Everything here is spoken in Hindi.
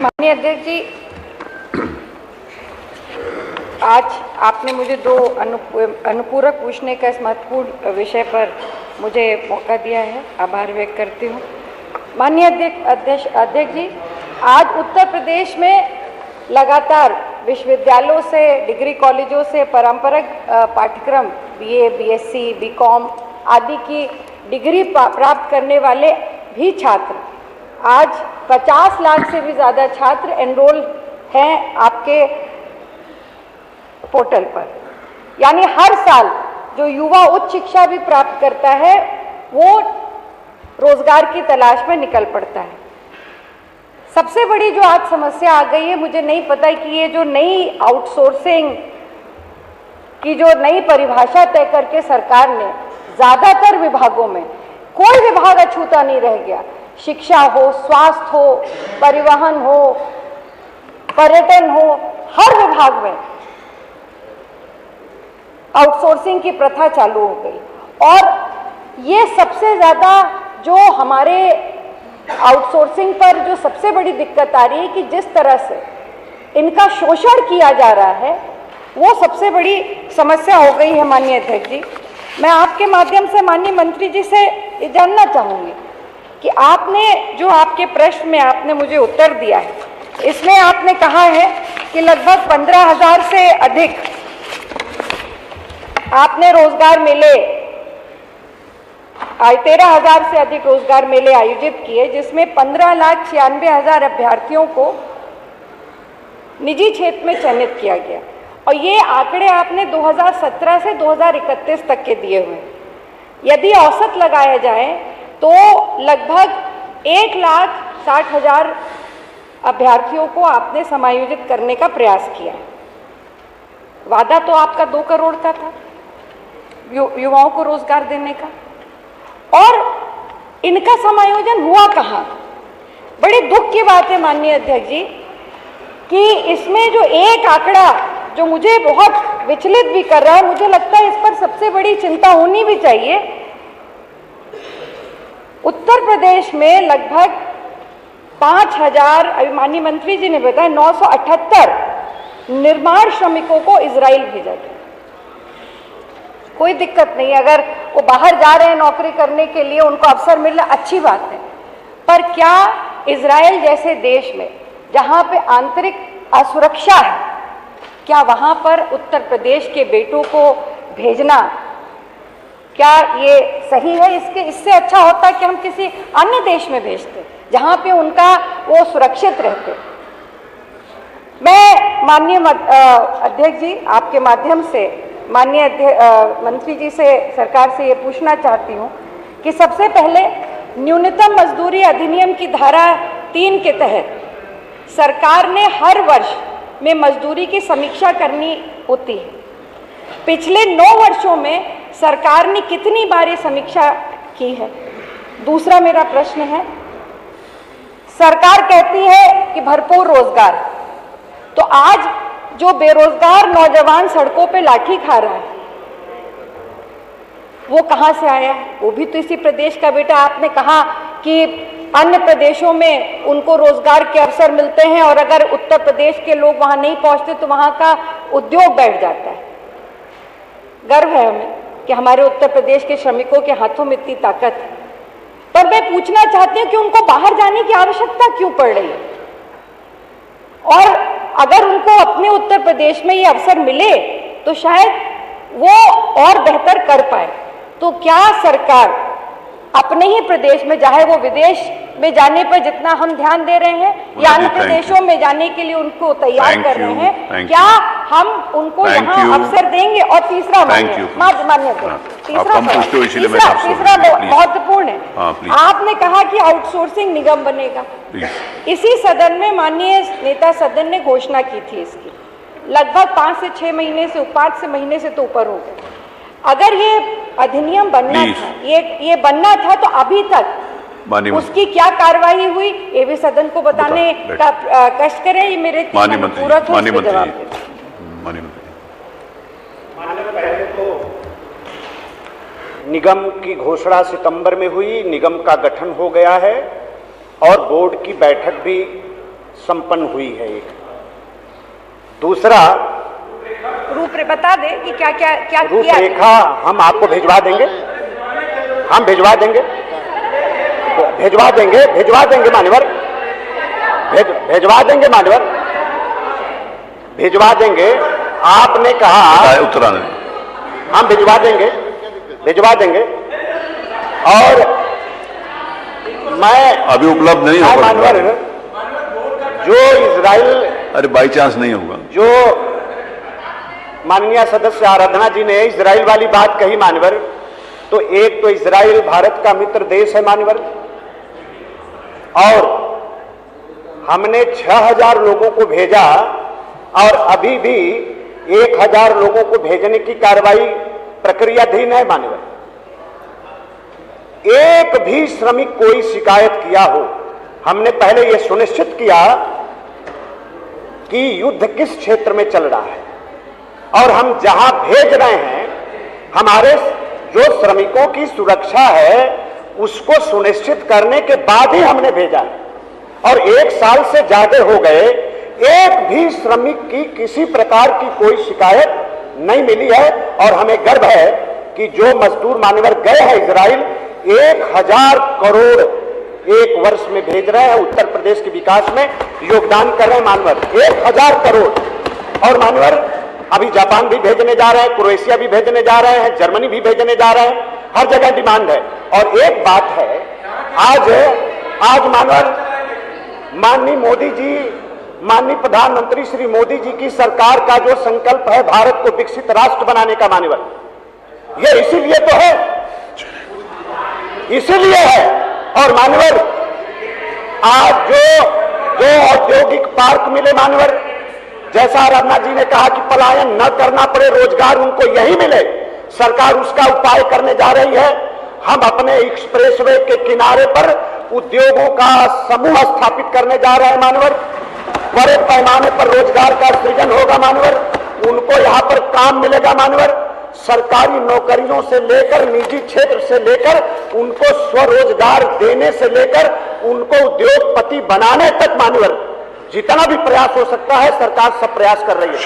माननीय अध्यक्ष जी, आज आपने मुझे दो अनुपूरक पूछने का इस महत्वपूर्ण विषय पर मुझे मौका दिया है, आभार व्यक्त करती हूँ। माननीय अध्यक्ष जी, आज उत्तर प्रदेश में लगातार विश्वविद्यालयों से, डिग्री कॉलेजों से पारंपरिक पाठ्यक्रम बीए, बीएससी, बीकॉम आदि की डिग्री प्राप्त करने वाले भी छात्र, आज 50 लाख से भी ज़्यादा छात्र एनरोल हैं आपके पोर्टल पर। यानी हर साल जो युवा उच्च शिक्षा भी प्राप्त करता है वो रोजगार की तलाश में निकल पड़ता है। सबसे बड़ी जो आज समस्या आ गई है, मुझे नहीं पता कि ये जो नई आउटसोर्सिंग की जो नई परिभाषा तय करके सरकार ने, ज़्यादातर विभागों में कोई विभाग अछूता नहीं रह गया। शिक्षा हो, स्वास्थ्य हो, परिवहन हो, पर्यटन हो, हर विभाग में आउटसोर्सिंग की प्रथा चालू हो गई। और ये सबसे ज़्यादा जो हमारे आउटसोर्सिंग पर जो सबसे बड़ी दिक्कत आ रही है कि जिस तरह से इनका शोषण किया जा रहा है, वो सबसे बड़ी समस्या हो गई है। माननीय अध्यक्ष जी, मैं आपके माध्यम से माननीय मंत्री जी से ये जानना चाहूँगी कि आपने जो आपके प्रश्न में आपने मुझे उत्तर दिया है, इसमें आपने कहा है कि लगभग 15,000 से अधिक आपने रोजगार मेले, 13,000 से अधिक रोजगार मेले आयोजित किए, जिसमें 15,96,000 अभ्यर्थियों को निजी क्षेत्र में चयनित किया गया। और ये आंकड़े आपने 2017 से 2031 तक के दिए हुए हैं। यदि औसत लगाया जाए तो लगभग 1,60,000 अभ्यर्थियों को आपने समायोजित करने का प्रयास किया है। वादा तो आपका 2 करोड़ का था युवाओं को रोजगार देने का, और इनका समायोजन हुआ कहाँ? बड़े दुख की बात है माननीय अध्यक्ष जी कि इसमें जो एक आंकड़ा जो मुझे बहुत विचलित भी कर रहा है, मुझे लगता है इस पर सबसे बड़ी चिंता होनी भी चाहिए। उत्तर प्रदेश में लगभग 5,000, अभी माननीय मंत्री जी ने बताया, 978 निर्माण श्रमिकों को इजराइल भेजा गया। कोई दिक्कत नहीं, अगर वो बाहर जा रहे हैं नौकरी करने के लिए, उनको अवसर मिलना अच्छी बात है। पर क्या इजराइल जैसे देश में जहाँ पे आंतरिक असुरक्षा है, क्या वहाँ पर उत्तर प्रदेश के बेटों को भेजना, क्या ये सही है? इससे अच्छा होता कि हम किसी अन्य देश में भेजते जहाँ पे उनका वो सुरक्षित रहते। मैं माननीय अध्यक्ष जी, आपके माध्यम से माननीय मंत्री जी से, सरकार से ये पूछना चाहती हूँ कि सबसे पहले न्यूनतम मजदूरी अधिनियम की धारा 3 के तहत सरकार ने हर वर्ष में मजदूरी की समीक्षा करनी होती है। पिछले 9 वर्षों में सरकार ने कितनी बार ये समीक्षा की है? दूसरा मेरा प्रश्न है, सरकार कहती है कि भरपूर रोजगार, तो आज जो बेरोजगार नौजवान सड़कों पे लाठी खा रहा है वो कहाँ से आया है? वो भी तो इसी प्रदेश का बेटा। आपने कहा कि अन्य प्रदेशों में उनको रोजगार के अवसर मिलते हैं और अगर उत्तर प्रदेश के लोग वहाँ नहीं पहुँचते तो वहाँ का उद्योग बैठ जाता है। गर्व है हमें कि हमारे उत्तर प्रदेश के श्रमिकों के हाथों में इतनी ताकत है। पर मैं पूछना चाहती हूँ कि उनको बाहर जाने की आवश्यकता क्यों पड़ रही है? और अगर उनको अपने उत्तर प्रदेश में ये अवसर मिले तो शायद वो और बेहतर कर पाए। तो क्या सरकार अपने ही प्रदेश में, चाहे वो विदेश में जाने पर जितना हम ध्यान दे रहे हैं या अन्य प्रदेशों में जाने के लिए उनको तैयार कर रहे हैं, क्या हम उनको यहाँ अवसर देंगे? और तीसरा मान्य तीसरा महत्वपूर्ण है, आपने कहा कि आउटसोर्सिंग निगम बनेगा। इसी सदन में माननीय नेता सदन ने घोषणा की थी इसकी, लगभग 5 से 6 महीने से, 5 से महीने से तो ऊपर हो गए। अगर ये अधिनियम बनना था, ये बनना था, तो अभी तक उसकी क्या कार्रवाई हुई, ये भी सदन को बताने का कष्ट करें। ये मेरे पूरा जवाब पहले तो निगम की घोषणा सितंबर में हुई, निगम का गठन हो गया है और बोर्ड की बैठक भी संपन्न हुई है। एक दूसरा बता दे कि क्या क्या क्या किया। रूपरेखा हम आपको भिजवा देंगे, हम भिजवा देंगे मान्यवर, भिजवा देंगे मान्यवर, भिजवा देंगे। आपने कहा उत्तरा हम भिजवा देंगे और मैं अभी उपलब्ध नहीं होगा मान्यवर। जो इजराइल, अरे बाई चांस नहीं होगा। जो माननीय सदस्य आराधना जी ने इजराइल वाली बात कही मान्यवर, तो एक तो इजराइल भारत का मित्र देश है मान्यवर, और हमने 6000 लोगों को भेजा और अभी भी 1000 लोगों को भेजने की कार्रवाई प्रक्रियाधीन है मान्यवर। एक भी श्रमिक कोई शिकायत किया हो, हमने पहले यह सुनिश्चित किया कि युद्ध किस क्षेत्र में चल रहा है और हम जहां भेज रहे हैं हमारे जो श्रमिकों की सुरक्षा है उसको सुनिश्चित करने के बाद ही हमने भेजा है। और 1 साल से ज्यादा हो गए, एक भी श्रमिक की किसी प्रकार की कोई शिकायत नहीं मिली है। और हमें गर्व है कि जो मजदूर मान्यवर गए हैं इजराइल, 1000 करोड़ एक वर्ष में भेज रहे हैं, उत्तर प्रदेश के विकास में योगदान कर रहे हैं मान्यवर, 1000 करोड़। और मान्यवर अभी जापान भी भेजने जा रहे हैं, क्रोएशिया भी भेजने जा रहे हैं, जर्मनी भी भेजने जा रहे हैं, हर जगह डिमांड है। और एक बात है, आज मान्यवर माननीय मोदी जी, माननीय प्रधानमंत्री श्री मोदी जी की सरकार का जो संकल्प है भारत को विकसित राष्ट्र बनाने का मान्यवर, ये इसीलिए तो है, इसीलिए है। और मान्यवर आज जो औद्योगिक पार्क मिले मान्यवर, जैसा आराधना जी ने कहा कि पलायन न करना पड़े, रोजगार उनको यही मिले, सरकार उसका उपाय करने जा रही है। हम अपने एक्सप्रेसवे के किनारे पर उद्योगों का समूह स्थापित करने जा रहे हैं मान्यवर, बड़े पैमाने पर रोजगार का सृजन होगा मान्यवर, उनको यहाँ पर काम मिलेगा मान्यवर, सरकारी नौकरियों से लेकर निजी क्षेत्र से लेकर उनको स्वरोजगार देने से लेकर उनको उद्योगपति बनाने तक मान्यवर जितना भी प्रयास हो सकता है सरकार सब प्रयास कर रही है।